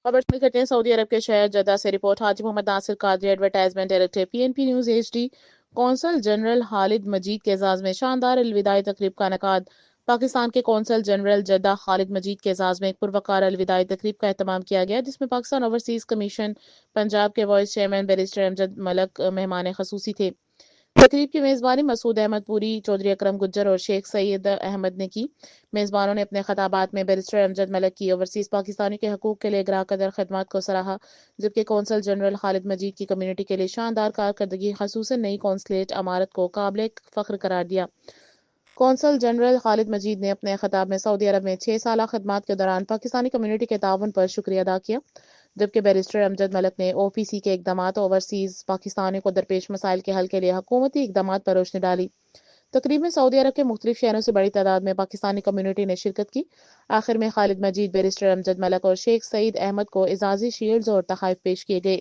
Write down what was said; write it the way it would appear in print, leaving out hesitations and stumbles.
خبر شامل کرتے ہیں سعودی عرب کے شہر جدہ سے report. Haji Muhammad Nasir Qadri advertisement director PNP news HD۔ Consul general Khalid Majeed کے اعزاز میں شاندار الوداعی تقریب کا انعقاد۔ پاکستان کے قونصل جنرل جدہ خالد مجید کے اعزاز میں ایک پروقار الوداعی تقریب کا اہتمام کیا گیا، جس میں پاکستان اوورسیز کمیشن پنجاب کے وائس چیئرمین بیرسٹر امجد ملک مہمان خصوصی تھے۔ تقریب کی میزبانی مسعود احمد پوری، چودھری اکرم گجر اور شیخ سعید احمد نے کی۔ میزبانوں نے اپنے خطابات میں بیرسٹر امجد ملک کی اوورسیز پاکستانی کے حقوق کے لیے گراں قدر خدمات کو سراہا، جبکہ قونصل جنرل خالد مجید کی کمیونٹی کے لیے شاندار کارکردگی خصوصاً نئی قونصلیٹ عمارت کو قابل فخر قرار دیا۔ قونصل جنرل خالد مجید نے اپنے خطاب میں سعودی عرب میں 6 سالہ خدمات کے دوران پاکستانی کمیونٹی کے تعاون پر شکریہ ادا کیا، جبکہ بیرسٹر امجد ملک نے OPC کے اقدامات اوورسیز پاکستانیوں کو درپیش مسائل کے حل کے لیے حکومتی اقدامات پر روشنی ڈالی۔ تقریب میں سعودی عرب کے مختلف شہروں سے بڑی تعداد میں پاکستانی کمیونٹی نے شرکت کی۔ آخر میں خالد مجید، بیرسٹر امجد ملک اور شیخ سعید احمد کو اعزازی شیلڈز اور تحائف پیش کیے گئے۔